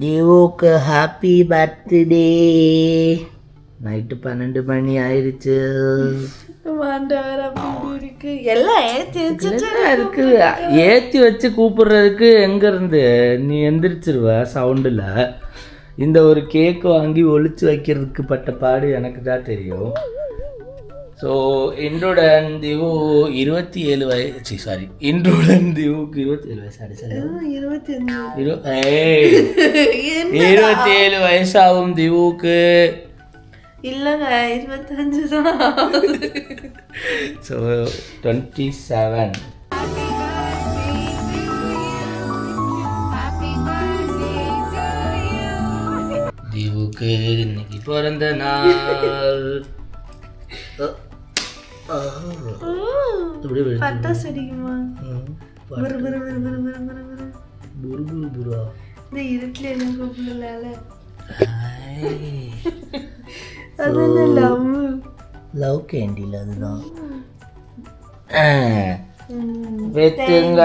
திவுக்கு happy birthday. Night 12 மணி ஆயிடுச்சு. எல்லாம் இருக்கு. ஏற்றி வச்சு கூப்பிடுறதுக்கு எங்கேருந்து நீ எந்திரிச்சிருவ சவுண்டில். இந்த ஒரு கேக் வாங்கி ஒழிச்சு வைக்கிறதுக்கு பட்ட பாடு எனக்கு தான் தெரியும். ஸோ இன்றுடன் திவு 27 வயசு. சாரி, இன்றுடன் திவுக்கு 27 வயசு. 27 வயசாகும் திவுக்கு. இல்லைங்க 25 தான். ஸோ 27. திவுக்கு இன்னைக்கு பிறந்த நாள். பட்டாசு வெடிக்குமா? இந்த இருட்டில் என்ன கூப்பிடல. லவ் கேண்டில் அதுதான். வெட்டுங்க.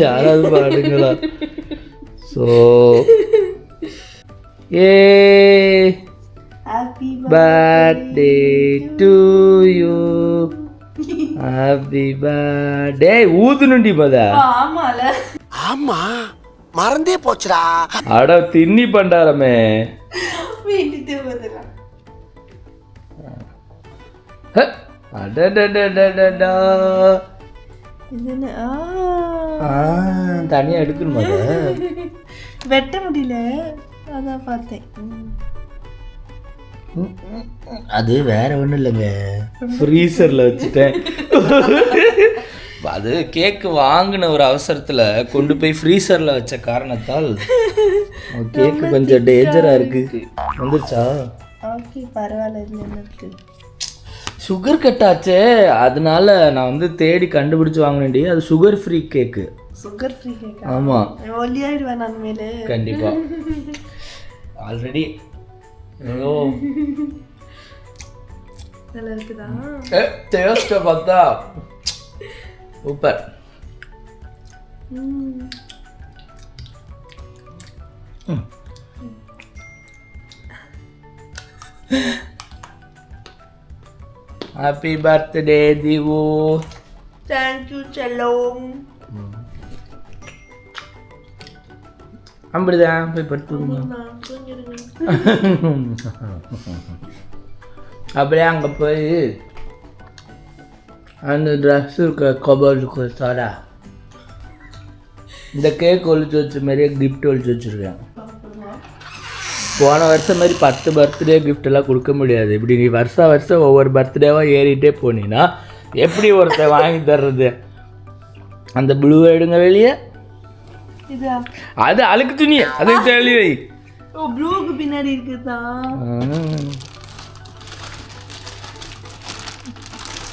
யாராவது பாடுங்களா? So Happy birthday to you. Happy birthday. ஊதுனுண்டி மதா. ஆமால. ஆமா மறந்தே போச்சுடா. அட தின்னி பண்டாரமே. வீட்டுக்கு போதா. அடடடடடடா. இதுன தனியா எடுக்கணுமா? வெட்ட முடியல, அதான் பார்த்தேன். அது வேற ஒன்றும் இல்லைங்க, ஃப்ரீசரில் வச்சுட்டேன். அது கேக்கு வாங்கின ஒரு அவசரத்தில் கொண்டு போய் ஃப்ரீசரில் வச்ச காரணத்தால் கேக்கு கொஞ்சம் டேஞ்சராக இருக்கு. வந்துருச்சா? ஓகே, பரவாயில்ல. இருக்கு சுகர் கட் ஆச்சே, அதனால நான் வந்து தேடி கண்டுபிடிச்சு வாங்கினேன்டி. அது sugar free cake. Sugar free cake? ஆமாம், ஒல்லியாயிடுவேன் நான் மேலே கண்டிப்பாக. ஆல்ரெடி நல்லா இருக்குதா? டேஸ்ட்டை பார்த்தா சூப்பர். Happy birthday திவு. தேங்க்யூ செல்லம். அப்படிதான் போய் படுத்துங்க. அப்படியே அங்கே போய் அந்த ட்ரெஸ் இருக்க கபோர்டுக்கு சாரா இந்த கேக் ஒழிச்சு வச்ச மாதிரியே கிஃப்ட் ஒழிச்சு வச்சுருக்கேன். போன வருஷம் மாதிரி 10 பர்த்டே கிஃப்டெல்லாம் கொடுக்க முடியாது. இப்படி நீ வருஷம் ஒவ்வொரு பர்த்டேவாக ஏறிட்டே போனீங்கன்னா எப்படி ஒருத்தர் வாங்கி தர்றது? அந்த ப்ளூ எடுங்க வெளியே. அது அழுக்கு துணி, அதுக்கு சொல்லி வை. ஓ, ப்ளூக்கு பின்னாடி இருக்குதா?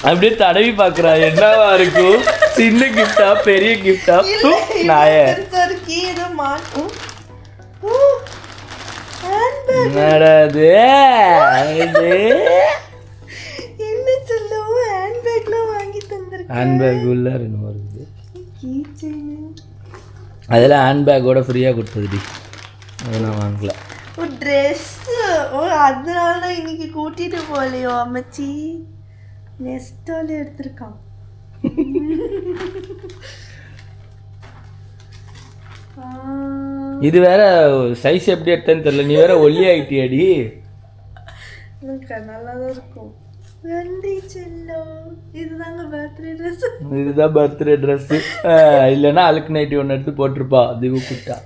அப்படியே தடவி பார்க்குறா, என்னவா இருக்கும்? சின்ன கிஃப்டா பெரிய கிஃப்டா? நாய என்னது என்ன சொல்லுவோ? ஹேண்ட்பேக்லாம் வாங்கி தந்திருக்கேன். ஹேண்ட்பேக் உள்ள ரெண்டு வருது. அதெல்லாம் ஹேண்ட்பேக்கோட ஃப்ரீயாக கொடுத்ததுடி, அதை நான் வாங்கல. ஓ, ட்ரெஸ்ஸு. ஓ, அதனால இன்னைக்கு கூட்டிகிட்டு போகலையோ அம்மச்சி? நெஸ்டால எடுத்திருக்கான். இது வேற சைஸ் எப்படி எடுத்தேன்னு தெரியல. நீ வேற ஒல்லி ஆகிட்டியாடி. நல்லா தான் இருக்கும். இதுதான் பர்த்டே ட்ரெஸ்ஸு. இல்லைன்னா அழுக்கு நைட்டி ஒன்று எடுத்து போட்டிருப்பா திவு குட்டா.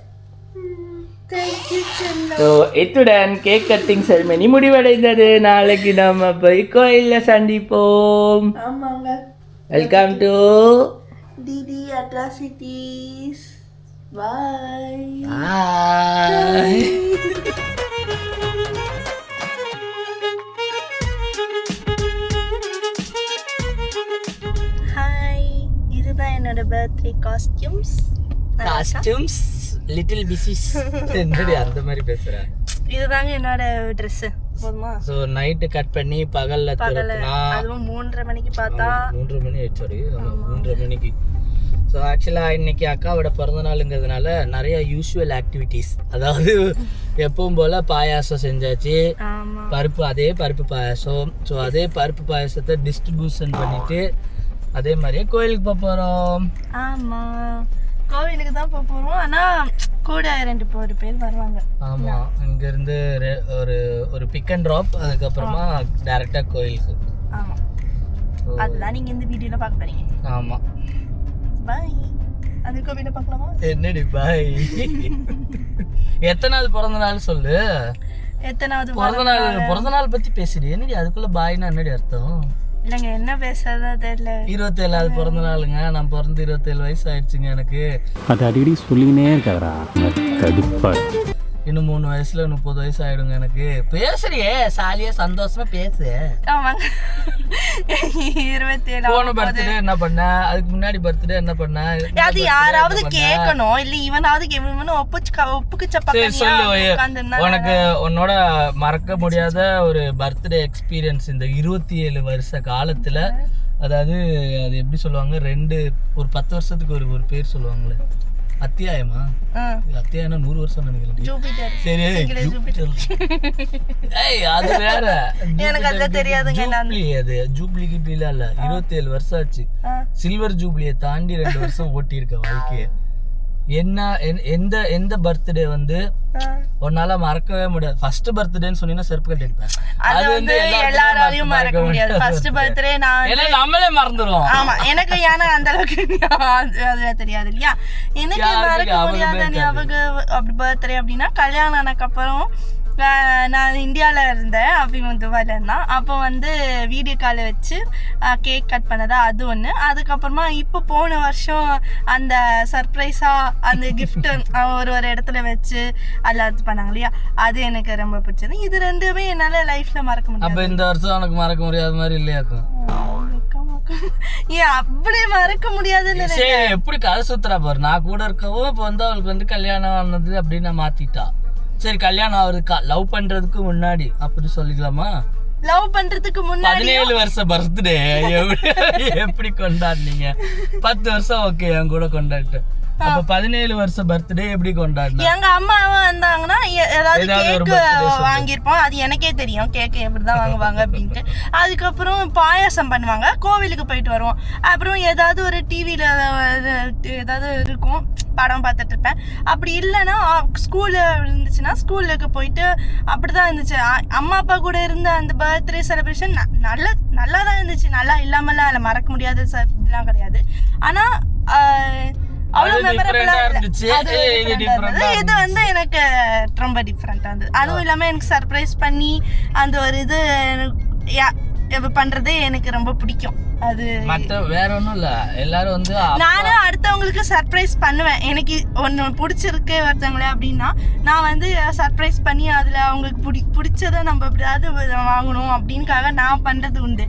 ஸோ இத்துடன் கேக் கட்டிங் செரிமனி முடிவடைந்தது. நாளைக்கு நம்ம போய் கோயிலில் சந்திப்போம். ஆமாங்க. Welcome to DD atrocities. Bye. இதுதான் என்னோட பர்த்டே காஸ்டியூம்ஸ். Little PCs. என்னடி அந்த மாதிரி பேசுற? இதுதாங்க என்னோட ட்ரெஸ். போதுமா? சோ நைட் கட் பண்ணி பகல்ல அதுவும் 3:30 மணிக்கு பார்த்தா 3 மணி ஆயிடுச்சு. 3:30 மணிக்கு ஸோ ஆக்சுவலாக இன்னைக்கு அக்காவோட பிறந்த நாளுங்கிறதுனால நிறைய யூஸ்வல் ஆக்டிவிட்டீஸ், அதாவது எப்பவும் போல் பாயாசம் செஞ்சாச்சு, அதே பருப்பு பாயாசம். ஸோ அதே பருப்பு பாயாசத்தை டிஸ்ட்ரிபியூஷன் பண்ணிட்டு அதே மாதிரியே கோயிலுக்கு போக போகிறோம். ஆமாம், கோவிலுக்கு தான் போக போகிறோம். ஆனால் கூட 2 பேர் வருவாங்க. ஆமாம், இங்கேருந்து ஒரு பிக் அண்ட் ட்ராப், அதுக்கப்புறமா டேரெக்டாக கோயிலுக்கு. ஆமாம், அதுதான் நீங்கள் இந்த வீடியோவில் பார்க்க போறீங்க. ஆமாம், பாய். அது கோவில பார்க்கலாமா? என்னடி பாய்? எத்தனாவது பிறந்த நாள் சொல்லு. எத்தனாவது பிறந்த நாள் பற்றி பேசுடி. என்னடி அதுக்குள்ளே பாய்னா என்னடி அர்த்தம்? இல்லைங்க, என்ன பேசுறதா தெரியல. 27வது பிறந்த நாளுங்க. நான் பிறந்து 27 வயசு ஆயிடுச்சுங்க எனக்கு. அது அடிக்கடி சொல்லினே இருக்காரா, கடுப்பா. இன்னும் 3 வயசுல 30 வயசு ஆயிடுங்க எனக்கு. பேசுறியே, சாலியா சந்தோஷமா பேசு. ஆமாங்க, 27 போன பர்த்டே என்ன பண்ண, அதுக்கு முன்னாடி பர்த்டே என்ன பண்ண, அது யாராவது கேட்கணும். இல்ல இவனாவது ஒப்புக்குச்ச பக்கம். உனக்கு உன்னோட மறக்க முடியாத ஒரு பர்த்டே எக்ஸ்பீரியன்ஸ் இந்த 27 வருஷ காலத்துல, அதாவது அது எப்படி சொல்லுவாங்க, ஒரு 10 வருஷத்துக்கு ஒரு பேர் சொல்லுவாங்களே, அத்தியாயமா? அத்தியாயம்னா 100 வருஷம் நினைக்கிறேன். சரி, அது வேற. எனக்கு அதெல்லாம் தெரியாதுங்க. அது ஜூப்ளி கிப்ளில இல்ல, 27 வருஷம் ஆச்சு. சில்வர் ஜூப்ளியை தாண்டி 2 வருஷம் ஓட்டி இருக்க வாழ்க்கைய. எந்த பர்த்டே வந்து உன்னால மறக்கவே முடியாது. ஃபர்ஸ்ட் பர்த்டேன்னு சொன்னீங்கன்னா செருப்பு கட்டி அடிப்பேன். அது வந்து எல்லாராலையும் மறக்க முடியாது. ஃபர்ஸ்ட் பர்த்டே நம்மளே மறந்துடுவோம். ஆமா, எனக்கு ஏன்னா அந்த அளவுக்கு அது தெரியாது இல்லையா. எனக்கு மறக்க முடியாத ஞாபகம் அப்படி பர்த்டே அப்படின்னா, கல்யாணம் ஆனக்கு அப்புறம் நான் இந்தியாவில் இருந்தேன், அபிமன் துபாயில் இருந்தான். அப்போ வந்து வீடியோ காலை வச்சு கேக் கட் பண்ணதா அது ஒன்று. அதுக்கப்புறமா இப்போ போன வருஷம் அந்த சர்ப்ரைஸாக அந்த கிஃப்ட் ஒரு இடத்துல வச்சு அதில் அது பண்ணாங்க இல்லையா, அது எனக்கு ரொம்ப பிடிச்சது. இது ரெண்டுமே என்னால் லைஃப்பில் மறக்க முடியாது. அப்போ இந்த வருஷம் உனக்கு மறக்க முடியாத மாதிரி இல்லையாக்கும்? ஏன் அப்படி மறக்க முடியாதுன்னு எப்படி கதை சுத்துறா பாரு. நான் கூட இருக்கவும் இப்போ வந்து அவளுக்கு வந்து கல்யாணம் ஆனது அப்படின்னு மாத்திட்டா. சரி, கல்யாணம் ஆகுறதுக்கா, லவ் பண்றதுக்கு முன்னாடி அப்படி சொல்லிக்கலாமா? லவ் பண்றதுக்கு முன்னாடி 17 வருஷம் பர்த்டே எப்படி கொண்டாடுனீங்க? 10 வருஷம் ஓகே, என் கூட கொண்டாட்டு. அப்ப 17 வருஷம் பர்த்டே எப்படி கொண்டாடுனா? எங்க அம்மாவும் வந்தாங்கன்னா ஏதாவது கேக்கு வாங்கியிருப்போம். அது எனக்கே தெரியும் கேக்கு எப்படிதான் வாங்குவாங்க அப்படின்ட்டு. அதுக்கப்புறம் பாயாசம் பண்ணுவாங்க, கோவிலுக்கு போயிட்டு வருவோம். அப்புறம் ஏதாவது ஒரு டிவியில ஏதாவது இருக்கும், படம் பார்த்துட்டு இருப்பேன். அப்படி இல்லைன்னா ஸ்கூல்ல இருந்துச்சுன்னா ஸ்கூலுக்கு போயிட்டு அப்படிதான் இருந்துச்சு. அம்மா அப்பா கூட இருந்த அந்த பர்த்டே செலிப்ரேஷன் நல்லா தான் இருந்துச்சு. நல்லா இல்லாமலாம் அதில் மறக்க முடியாத இதெல்லாம் கிடையாது. ஆனா அவ்வளவு மெமரபிளா இருந்துச்சு. இது வந்து எனக்கு ரொம்ப டிஃப்ரெண்டா இருந்தது. அதுவும் இல்லாம எனக்கு சர்ப்ரைஸ் பண்ணி அந்த ஒரு இது பண்றதே எனக்கு ரொம்ப பிடிக்கும். அது வேற ஒண்ணும் இல்ல, எல்லாரும் வந்து நானும் அடுத்தவங்களுக்கு சர்ப்ரைஸ் பண்ணுவேன். எனக்கு ஒண்ணு பிடிச்சிருக்கு ஒருத்தவங்களே அப்படின்னா நான் வந்து சர்ப்ரைஸ் பண்ணி அதுல அவங்களுக்கு பிடிச்சதை நம்ம எப்படியாவது வாங்கணும் அப்படின்னுக்காக நான் பண்றது உண்டு.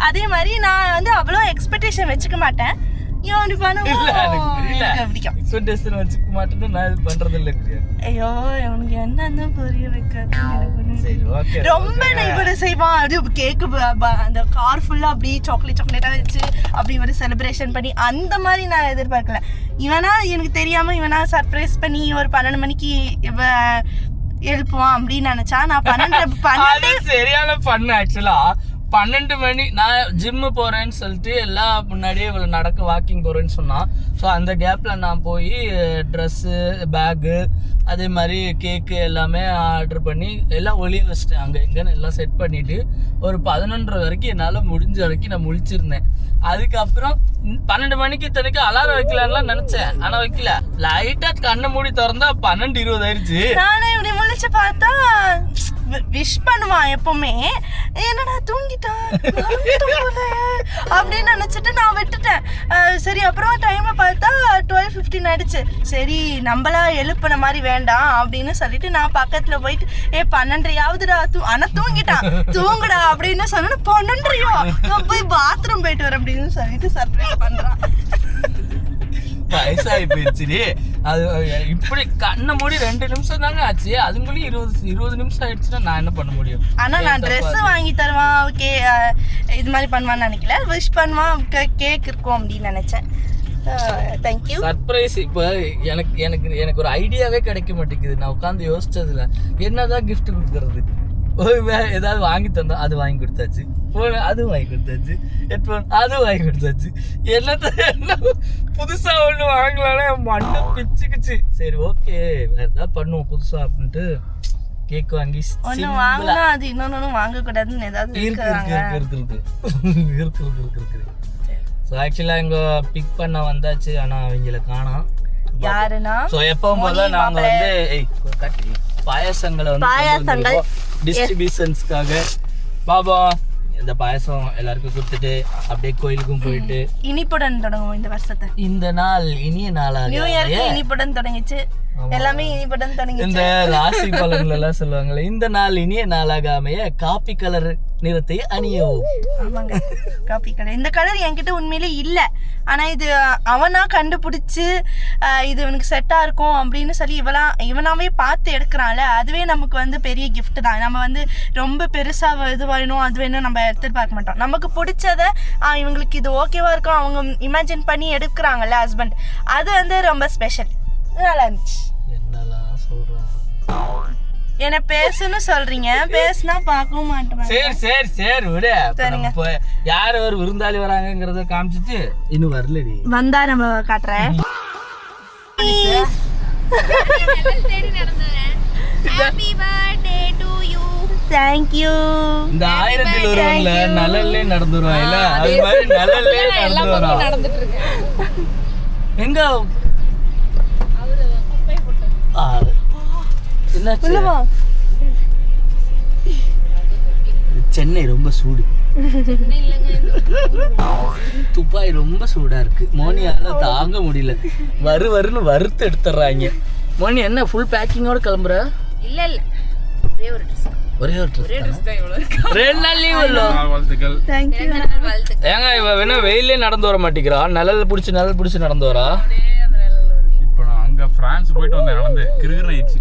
அதே மாதிரி நான் வந்து அவ்வளோ எக்ஸ்பெக்டேஷன் வச்சுக்க மாட்டேன். ஐயோ அவனுக்கு என்ன புரிய வைக்காது. ரொம்ப இப்படி செய்வான். அது கேக்கு அந்த கார் ஃபுல்லா அப்படி சாக்லேட்டா வச்சு அப்படி ஒரு செலிப்ரேஷன் பண்ணி அந்த மாதிரி நான் எதிர்பார்க்கல. இவனா எனக்கு தெரியாம இவனா சர்ப்ரைஸ் பண்ணி ஒரு 12 மணிக்கு எழுப்புவான் அப்படின்னு நினைச்சா நான் 12 சரியான பண்ணு. ஆக்சுவலா 12 மணி நான் ஜிம்மு போகிறேன்னு சொல்லிட்டு எல்லாம் முன்னாடியே இவ்வளோ நடக்க வாக்கிங் போகிறேன்னு சொன்னான். ஸோ அந்த கேப்பில் நான் போய் ட்ரெஸ்ஸு, பேக்கு, அதே மாதிரி கேக்கு எல்லாமே ஆர்டர் பண்ணி எல்லாம் ஒளிய வச்சிட்டேன். அங்கே எங்கன்னு எல்லாம் செட் பண்ணிவிட்டு ஒரு 11:30 வரைக்கும் என்னால் முடிஞ்ச வரைக்கும் நான் முழிச்சிருந்தேன். அதுக்கப்புறம் 12 மணிக்கு இத்தனைக்கு அலாரம் வைக்கலான்லாம் நினச்சேன், ஆனால் வைக்கல. லைட்டாக கண்ணை மூடி திறந்தா 12:20 ஆயிடுச்சு. நானே இப்படி முழிச்சு பார்த்தா விஷ் பண்ணுவான் எப்பவுமே. என்னடா தூங்கிட்டான் அப்படின்னு நினைச்சிட்டு நான் விட்டுட்டேன். சரி, அப்புறம் டைமை பார்த்தா 12:15 ஆயிடுச்சு. சரி, நம்மளா எழுப்பின மாதிரி வேண்டாம் அப்படின்னு சொல்லிட்டு நான் பக்கத்துல போயிட்டு 12:30ஆவதுடா ஆனா தூங்கிட்டான், தூங்குடா அப்படின்னு சொன்னா 12:30 போய் பாத்ரூம் போயிட்டு வர அப்படின்னு சொல்லிட்டு சர்ப்ரைஸ் பண்றான். வயசாகி போயிடுச்சு. அது இப்படி கண்ணை மூடி 2 நிமிஷம் தாங்க ஆச்சு. அதுக்குள்ளேயும் 20 நிமிஷம் ஆயிடுச்சுன்னா நான் என்ன பண்ண முடியும்? ஆனா நான் ட்ரெஸ் வாங்கி தருவான், இது மாதிரி பண்ணுவான்னு நினைக்கல. விஷ் பண்ணுவான், கேக் இருக்கும் அப்படின்னு நினைச்சேன். தேங்க்யூ. சர்ப்ரைஸ். இப்போ எனக்கு எனக்கு எனக்கு ஒரு ஐடியாவே கிடைக்க மாட்டேங்குது. நான் உட்காந்து யோசிச்சதுல என்னதான் gift கொடுக்கறது. ஏதாவது வாங்கி தந்தோம், அது வாங்கி கொடுத்தாச்சு. ஃபோன் அது வாங்கி கொடுத்தாச்சு. ஹெட்ஃபோன் அது வாங்கி கொடுத்தாச்சு. என்ன புதுசா ஒன்று வாங்கலானே மண்டை பிச்சுக்குச்சு. சரி ஓகே வேற ஏதாவது பண்ணுவோம் புதுசா அப்படின்ட்டு கேக் வாங்கி ஒன்று வாங்கினா அது இன்னொன்று வாங்கக்கூடாதுன்னு ஏதாவது இருக்கு. ஸோ ஆக்சுவலாக இங்கே பிக் பண்ண வந்தாச்சு, ஆனால் அவங்கள காணோம். யாருன்னா ஸோ எப்பவும் போல நாங்கள் வந்து பாயாசங்களை வந்து டிஸ்ட்ரிபியூஷன்ஸ்க்காக பாபா இந்த பாயசம் எல்லாருக்கும் கொடுத்துட்டு அப்படியே கோயிலுக்கும் போயிட்டு இனிப்புடன் தொடங்குவோம் இந்த வருஷத்தை. இந்த நாள் இனிய நாளாக நியூ இயர்க்கு இனிப்புடன் தொடங்கிச்சு. எல்லாமே இனிப்புடன் தொடங்கிச்சு. இந்த ராசி பலன்கள் எல்லாம் சொல்லுவாங்கல்ல, இந்த நாள் இனிய நாளாக அமைய காப்பி கலர் நிறத்தை அணியவும். ஆமாங்க, காப்பி கலர். இந்த கலர் என்கிட்ட உண்மையிலே இல்லை, ஆனா இது அவனா கண்டுபிடிச்சு இது இவனுக்கு செட்டா இருக்கும் அப்படின்னு சொல்லி இவனாவே பார்த்து எடுக்கிறான்ல, அதுவே நமக்கு வந்து பெரிய கிஃப்ட் தான். நம்ம வந்து ரொம்ப பெருசா இது வேணும் அது வேணும் நம்ம எதிர்பார்க்க மாட்டோம். நமக்கு பிடிச்சத இவங்களுக்கு இது ஓகேவா இருக்கும் அவங்க இமேஜின் பண்ணி எடுக்கிறாங்கல்ல ஹஸ்பண்ட், அது வந்து ரொம்ப ஸ்பெஷல். நல்லா இருந்துச்சு. என்னலாம் சொல்றாங்க, என்ன பேசுன்னு சொல்றீங்க, பேசுனா பார்க்கவும் மாட்டேன். சரி விடு. யார் ஒரு விருந்தாளி வராங்கிறத காமிச்சிட்டு இன்னும் வரலடி, வந்தா நம்ம காட்டுறேன். Thank you. இந்த 1000 ஒருவன்ல நலல்லே நடந்து வருவாங்கல்ல, அது மாதிரி நலல்லே நடந்து வரோம். எங்க சென்னை ரொம்ப சூடு, துப்பாய் ரொம்ப சூடா இருக்கு. மோனியால தாங்க முடியல, வருன்னு வறுத்து எடுத்துறாங்க. மோனி என்ன ஃபுல் பேக்கிங்கோட கிளம்புற? இல்ல ஒரே ஒரு ட்ரெஸ் ஏங்க இவ வேணா வெயிலே நடந்து வர மாட்டேங்கிறா, நிழல் பிடிச்சி நடந்து வரா. இப்போ நான் அங்க பிரான்ஸ் போயிட்டு வந்தேன், நடந்து கிறுகிறு ஆயிடுச்சு.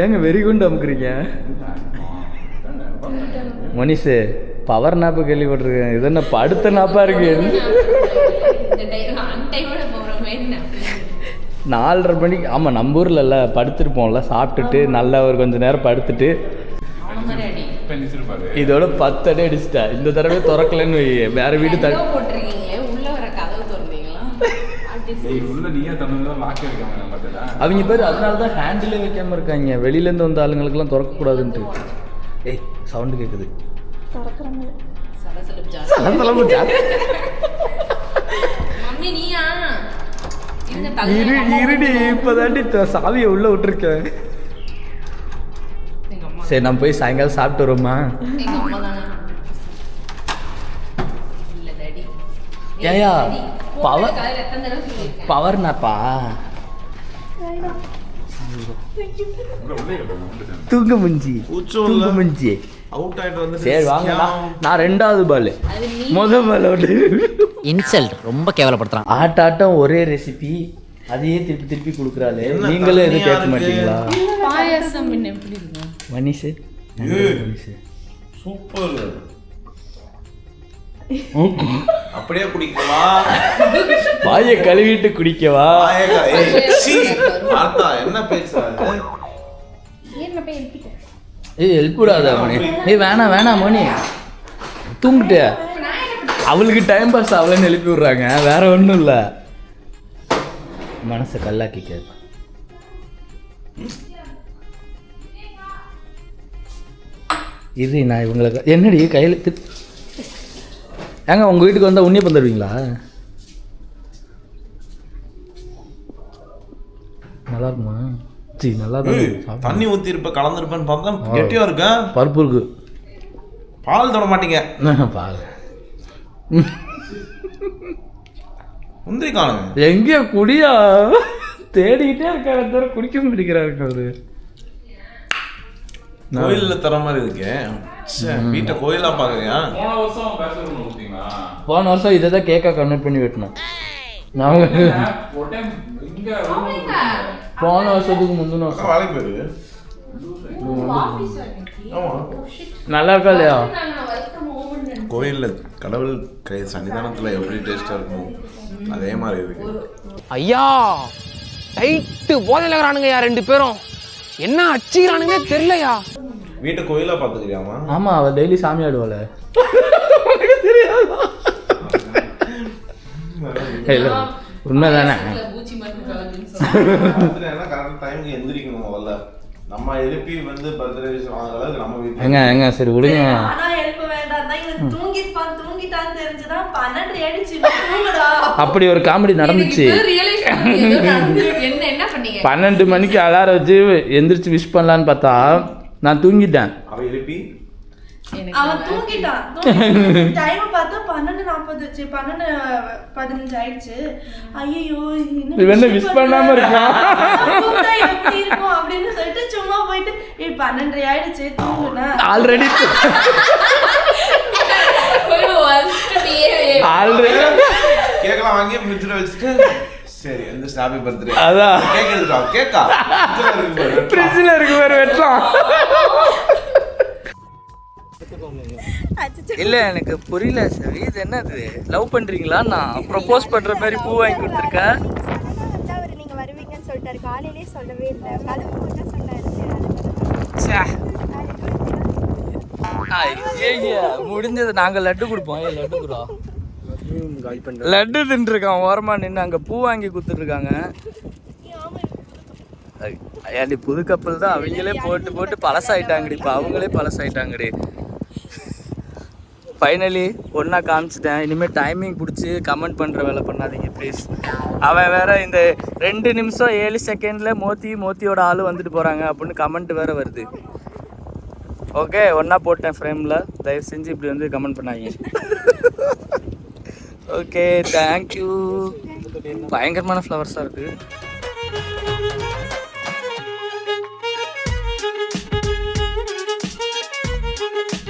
ஏங்க வெறி குண்டு அமுக்குறீங்க? மனிஷு பவர் நாப்பு கேள்விப்பட்டிருக்கேன், இது என்ன படுத்த நாப்பா இருக்கு? 4:30 மணிக்கு. ஆமாம், நம்ம ஊர்ல படுத்துருப்போம்ல, சாப்பிட்டுட்டு நல்லா ஒரு கொஞ்சம் நேரம் படுத்துட்டு இதோட 10 அடி அடிச்சிட்டா. இந்த தடவை திறக்கலன்னு வேற வீடு அவங்க பேர். அதனாலதான் ஹேண்டிலே வைக்காம இருக்காங்க, வெளியில இருந்து வந்த ஆளுங்களுக்குலாம் திறக்கக்கூடாதுன்ட்டு. ஏய் சவுண்டு கேட்குது. இருடி இப்பதாண்டி சாவியை உள்ள விட்டுருக்கேன். சரி நம்ம போய் சாயங்காலம் சாப்பிட்டு வருவோமா? ஏயா பவர்னாப்பா தூங்க முஞ்சி. சரி வாங்க, நான் 2வது பால் முதல் பால் இன்சல்ட் ரொம்ப கேவலப்படுத்துறான். ஆட்டாட்டம் ஒரே ரெசிபி அதையே திருப்பி கொடுக்குறாளே, நீங்களும் எதுவும் கேட்க மாட்டீங்களா? பாயாசம் எப்படி இருக்கும் மனிஷு? சூப்பர். அப்படியே குடிக்கவா? வாயை கழுவிட்டு குடிக்கவா? என்ன பேசுறாங்க? ஏய் ஹெல்ப் விடாத மணி. ஏய் வேணாம் மணி, தூங்கிட்டு அவளுக்கு டைம் பாஸ் அவளன்னு எழுப்பி விட்றாங்க, வேற ஒன்றும் இல்லை. மனசை கல்லாக்கிக்காது. இது நான் இவங்களுக்கு என்னடி கையில் ஏங்க உங்கள் வீட்டுக்கு வந்தால் உன்னியப்பம் தருவீங்களா? நல்லா இருக்குமா? சரி நல்லா தான். தண்ணி ஊற்றி இருப்ப கலந்துருப்பேன்னு பார்த்தா கெட்டியாக இருக்கேன். பருப்பு இருக்கு. பால் தொட மாட்டீங்க? பால் முந்திரி காணுங்க. எங்கே குடியா தேடிக்கிட்டே இருக்காரு, தவிர குடிக்க மாட்டேங்கிறாரு அவரு. கோயிலில் தர மாதிரி இருக்கு. வீட்டை கோயிலாக பார்க்குறியா? போன வருஷம் இதை தான் கேக்காக கன்வெர்ட் பண்ணி வெட்டினோம் நாங்கள். போன வருஷத்துக்கு முந்தின வருஷம் வேலைக்கு போயிருக்கு. நல்லா இருக்கா இல்லையா? கோயில்ல கடவுள் சன்னிதானத்துல எப்படி டேஸ்டா இருக்கும் அதே மாதிரி இருக்கு. ஐயா டைட்டு போதையில இருக்கிறானுங்கய்யா 2 பேரும். என்ன அச்சிக்கிறானுங்க தெரியலையா. வீட்டை கோயிலா பாத்துக்கிறியாமா? ஆமா, அவ டெய்லி சாமி ஆடுவாள. உண்மைதானே? பூச்சி மட்டும் கலந்துன்னு கரெக்ட் டைமுக்கு எந்திரிக்கணும். முதல்ல நம்ம எழுப்பி வந்து பர்த்டே வாங்குற அளவுக்கு நம்ம வீட்டுல எங்க சரி விடுங்க. ஆனா எழுப்ப வேண்டாம் தான், இவன் தூங்கிட்டான்னு தெரிஞ்சுதான் 12 ஆயிடுச்சு தூங்குடா. அப்படி ஒரு காமெடி நடந்துச்சு. என்ன பண்ணீங்க? 12 மணிக்கு அலாரம் வச்சு எந்திரிச்சு விஷ் பண்ணலான்னு பார்த்தா நான் தூங்கிட்டேன். அவ எழுப்பி அவன் தூங்கிட்டான். டைம் பார்த்தா 12:40 12:15 ஆயிடுச்சு. ஐயோ இவன் விஷ் பண்ணாம இருக்கான் எப்படி இருக்கும் அப்படின்னு சொல்லிட்டு சும்மா போயிட்டு 12 ஆயிடுச்சு தூங்குனா ஆல்ரெடி கேக்கலாம் வாங்கி ஃப்ரிட்ஜ்ல வச்சுட்டு சரி இந்த ஹாப்பி பர்த்டே அதான் கேக் எடுத்துடா. கேக்கா ஃப்ரிட்ஜ்ல இருக்கு வேற வெட்டலாம். இல்ல எனக்கு புரியல சரி, இது என்னது லவ் பண்றீங்களா? நான் ப்ரொபோஸ் பண்ற மாதிரி பூ வாங்கி கொடுத்துருக்கேன். நீங்க வருவீங்கன்னு சொல்லிட்டாரு, காலையிலேயே சொல்லவே இல்லை. கதவு மட்டும் சொன்னாரு. முடிஞ்சது. நாங்க லட்டு கொடுப்போம். லட்டு குரா லட்டு தின்றுருக்கான் ஓரமா நின்று. அங்க பூ வாங்கி கொடுத்துட்டு இருக்காங்க. ஏன்டி புது கப்பல் தான், அவங்களே போட்டு போட்டு பழசாயிட்டாங்கடி. இப்போ அவங்களே பழசாயிட்டாங்கடி. ஃபைனலி ஒன்றா காமிச்சிட்டேன். இனிமேல் டைமிங் பிடிச்சி கமெண்ட் பண்ணுற வேலை பண்ணாதீங்க ப்ளீஸ். அவன் வேற இந்த 2 நிமிஷம் 7 செகண்டில் மோத்தியோட ஆள் வந்துட்டு போகிறாங்க அப்படின்னு கமெண்ட் வேறு வருது. ஓகே, ஒன்றா போட்டேன் ஃப்ரேமில். தயவு செஞ்சு இப்படி வந்து கமெண்ட் பண்ணாங்க. Okay, thank you. பயங்கரமான ஃப்ளவர்ஸாக இருக்குது.